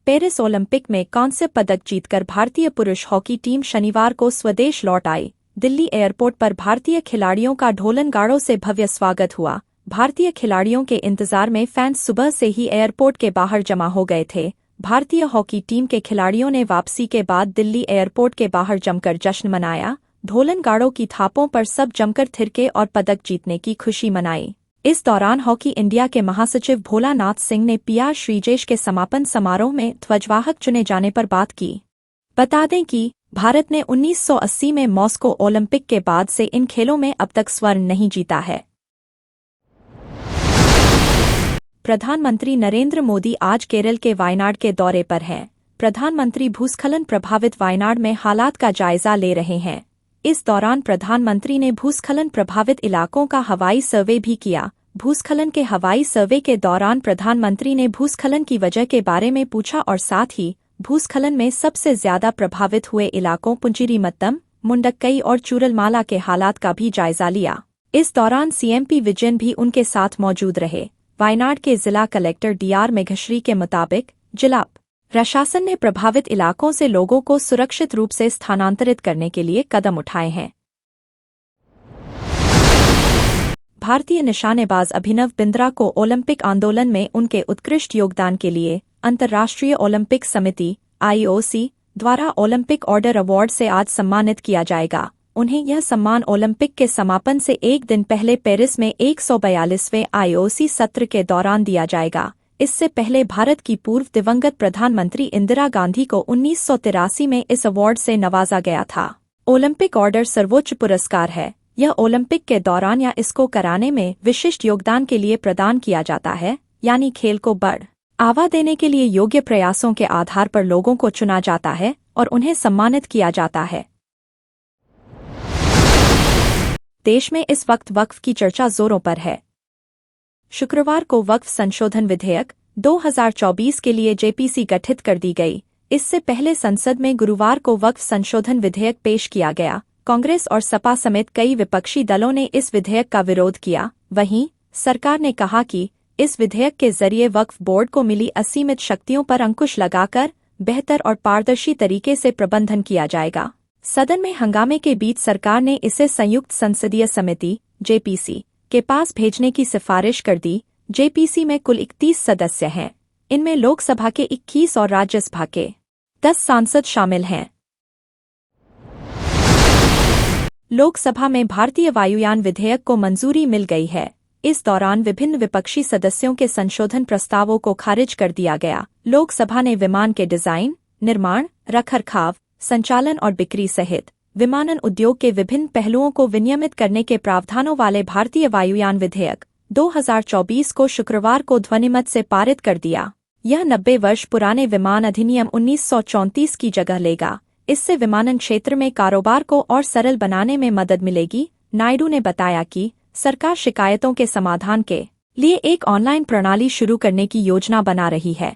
Paris Olympic में कांस्य पदक जीतकर भारतीय पुरुष हॉकी टीम शनिवार को स्वदेश लौट आई। दिल्ली एयरपोर्ट पर भारतीय खिलाड़ियों का ढोलन गाड़ों से भव्य स्वागत हुआ। भारतीय खिलाड़ियों के इंतजार में फैंस सुबह से ही एयरपोर्ट के बाहर जमा हो गए थे। भारतीय हॉकी टीम के खिलाड़ियों ने वापसी के बाद दिल्ली एयरपोर्ट के बाहर जमकर जश्न मनाया। ढोलन गाड़ों की थापों पर सब जमकर थिरके और पदक जीतने की खुशी मनाई। इस दौरान हॉकी इंडिया के महासचिव भोलानाथ सिंह ने पीआर श्रीजेश के समापन समारोह में ध्वजवाहक चुने जाने पर बात की। बता दें कि भारत ने 1980 में मॉस्को ओलंपिक के बाद से इन खेलों में अब तक स्वर्ण नहीं जीता है। प्रधानमंत्री नरेंद्र मोदी आज केरल के वायनाड के दौरे पर हैं। प्रधानमंत्री भूस्खलन प्रभावित वायनाड में हालात का जायजा ले रहे हैं। इस दौरान प्रधानमंत्री ने भूस्खलन प्रभावित इलाकों का हवाई सर्वे भी किया। भूस्खलन के हवाई सर्वे के दौरान प्रधानमंत्री ने भूस्खलन की वजह के बारे में पूछा और साथ ही भूस्खलन में सबसे ज्यादा प्रभावित हुए इलाकों पुंजीरीमत्तम, मुंडक्कई और चूरलमाला के हालात का भी जायजा लिया। इस दौरान सीएम पी विजयन भी उनके साथ मौजूद रहे। वायनाड के जिला कलेक्टर डीआर मेघश्री के मुताबिक जिला प्रशासन ने प्रभावित इलाकों से लोगों को सुरक्षित रूप से स्थानांतरित करने के लिए कदम उठाए हैं। भारतीय निशानेबाज अभिनव बिंद्रा को ओलंपिक आंदोलन में उनके उत्कृष्ट योगदान के लिए अंतर्राष्ट्रीय ओलंपिक समिति (IOC) द्वारा ओलंपिक ऑर्डर अवार्ड से आज सम्मानित किया जाएगा। उन्हें यह सम्मान ओलंपिक के समापन से एक दिन पहले पेरिस में 142वें IOC सत्र के दौरान दिया जाएगा। इससे पहले भारत की पूर्व दिवंगत प्रधानमंत्री इंदिरा गांधी को 1983 में इस अवार्ड से नवाजा गया था। ओलंपिक ऑर्डर सर्वोच्च पुरस्कार है। यह ओलंपिक के दौरान या इसको कराने में विशिष्ट योगदान के लिए प्रदान किया जाता है, यानी खेल को बढ़ावा देने के लिए योग्य प्रयासों के आधार पर लोगों को चुना जाता है और उन्हें सम्मानित किया जाता है। देश में इस वक्त वक्फ की चर्चा जोरों पर है। शुक्रवार को वक्फ संशोधन विधेयक 2024 के लिए जेपीसी गठित कर दी गई। इससे पहले संसद में गुरुवार को वक्फ संशोधन विधेयक पेश किया गया। कांग्रेस और सपा समेत कई विपक्षी दलों ने इस विधेयक का विरोध किया। वहीं सरकार ने कहा कि इस विधेयक के जरिए वक्फ बोर्ड को मिली असीमित शक्तियों पर अंकुश लगाकर बेहतर और पारदर्शी तरीके से प्रबंधन किया जाएगा। सदन में हंगामे के बीच सरकार ने इसे संयुक्त संसदीय समिति (जेपीसी) के पास भेजने की सिफारिश कर दी। जेपीसी में कुल 31 सदस्य हैं। इनमें लोकसभा के 21 और राज्यसभा के 10 सांसद शामिल हैं। लोकसभा में भारतीय वायुयान विधेयक को मंजूरी मिल गई है। इस दौरान विभिन्न विपक्षी सदस्यों के संशोधन प्रस्तावों को खारिज कर दिया गया। लोकसभा ने विमान के डिजाइन, निर्माण, रखरखाव, संचालन और बिक्री सहित विमानन उद्योग के विभिन्न पहलुओं को विनियमित करने के प्रावधानों वाले भारतीय वायुयान विधेयक 2024 को शुक्रवार को ध्वनिमत से पारित कर दिया। यह 90 वर्ष पुराने विमान अधिनियम 1934 की जगह लेगा। इससे विमानन क्षेत्र में कारोबार को और सरल बनाने में मदद मिलेगी। नायडू ने बताया कि सरकार शिकायतों के समाधान के लिए एक ऑनलाइन प्रणाली शुरू करने की योजना बना रही है।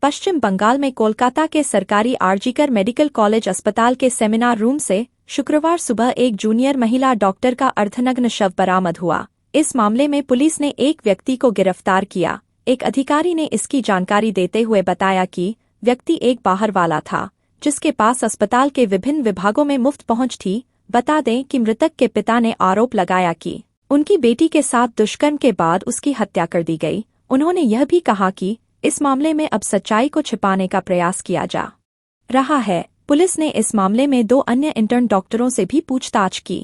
पश्चिम बंगाल में कोलकाता के सरकारी आरजीकर मेडिकल कॉलेज अस्पताल के सेमिनार रूम से शुक्रवार सुबह एक जूनियर महिला डॉक्टर का अर्धनग्न शव बरामद हुआ। इस मामले में पुलिस ने एक व्यक्ति को गिरफ्तार किया। एक अधिकारी ने इसकी जानकारी देते हुए बताया कि व्यक्ति एक बाहर वाला था, जिसके पास अस्पताल के विभिन्न विभागों में मुफ्त पहुंच थी। बता दें कि मृतक के पिता ने आरोप लगाया कि उनकी बेटी के साथ दुष्कर्म के बाद उसकी हत्या कर दी गई। उन्होंने यह भी कहा कि इस मामले में अब सच्चाई को छिपाने का प्रयास किया जा रहा है। पुलिस ने इस मामले में 2 अन्य इंटर्न डॉक्टरों से भी पूछताछ की।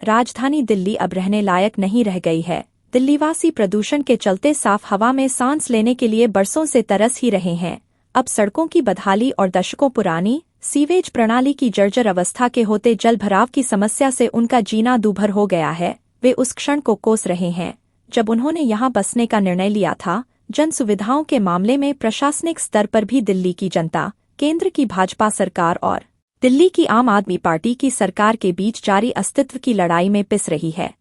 राजधानी दिल्ली अब रहने लायक नहीं रह गई है। दिल्लीवासी प्रदूषण के चलते साफ हवा में सांस लेने के लिए बरसों से तरस ही रहे हैं। अब सड़कों की बदहाली और दशकों पुरानी सीवेज प्रणाली की जर्जर अवस्था के होते जलभराव की समस्या से उनका जीना दूभर हो गया है। वे उस क्षण को कोस रहे हैं जब उन्होंने यहां बसने का निर्णय लिया था। जन सुविधाओं के मामले में प्रशासनिक स्तर पर भी दिल्ली की जनता, केंद्र की भाजपा सरकार और दिल्ली की आम आदमी पार्टी की सरकार के बीच जारी अस्तित्व की लड़ाई में पिस रही है।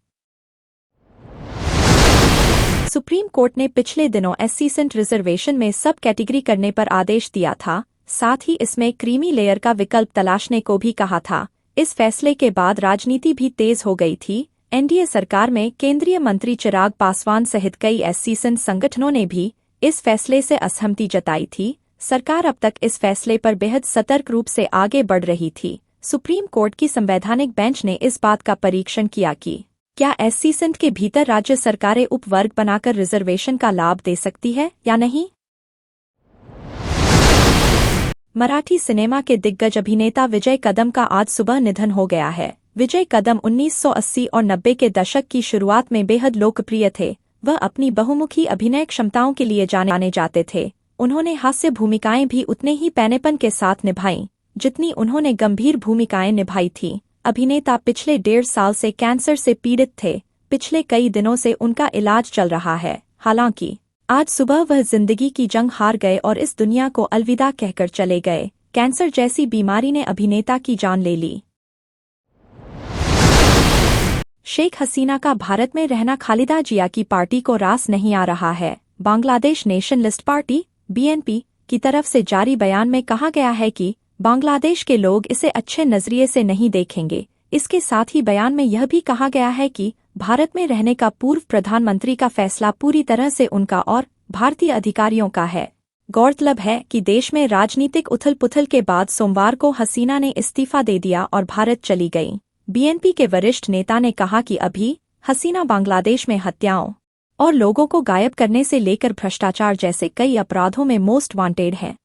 सुप्रीम कोर्ट ने पिछले दिनों एससी रिजर्वेशन में सब कैटेगरी करने पर आदेश दिया था। साथ ही इसमें क्रीमी लेयर का विकल्प तलाशने को भी कहा था। इस फैसले के बाद राजनीति भी तेज हो गई थी। एनडीए सरकार में केंद्रीय मंत्री चिराग पासवान सहित कई एससी संगठनों ने भी इस फैसले से असहमति जताई थी। सरकार अब तक इस फैसले पर बेहद सतर्क रूप से आगे बढ़ रही थी। सुप्रीम कोर्ट की संवैधानिक बेंच ने इस बात का परीक्षण किया कि क्या एससी के भीतर राज्य सरकारें उपवर्ग बनाकर रिजर्वेशन का लाभ दे सकती है या नहीं। मराठी सिनेमा के दिग्गज अभिनेता विजय कदम का आज सुबह निधन हो गया है। विजय कदम 1980 और 90 के दशक की शुरुआत में बेहद लोकप्रिय थे। वह अपनी बहुमुखी अभिनय क्षमताओं के लिए जाने जाते थे। उन्होंने हास्य भूमिकाएं भी उतने ही पैनेपन के साथ निभाईं जितनी उन्होंने गंभीर भूमिकाएं निभाई थीं। अभिनेता पिछले 1.5 साल से कैंसर से पीड़ित थे। पिछले कई दिनों से उनका इलाज चल रहा है। हालांकि आज सुबह वह जिंदगी की जंग हार गए और इस दुनिया को अलविदा कहकर चले गए। कैंसर जैसी बीमारी ने अभिनेता की जान ले ली। शेख हसीना का भारत में रहना खालिदा जिया की पार्टी को रास नहीं आ रहा है। बांग्लादेश नेशनलिस्ट पार्टी (बीएनपी) की तरफ से जारी बयान में कहा गया है कि बांग्लादेश के लोग इसे अच्छे नजरिए से नहीं देखेंगे। इसके साथ ही बयान में यह भी कहा गया है कि भारत में रहने का पूर्व प्रधानमंत्री का फैसला पूरी तरह से उनका और भारतीय अधिकारियों का है। गौरतलब है कि देश में राजनीतिक उथल-पुथल के बाद सोमवार को हसीना ने इस्तीफा दे दिया और भारत चली गईं। बीएनपी के वरिष्ठ नेता ने कहा कि अभी हसीना बांग्लादेश में हत्याओं और लोगों को गायब करने से लेकर भ्रष्टाचार जैसे कई अपराधों में मोस्ट वांटेड है।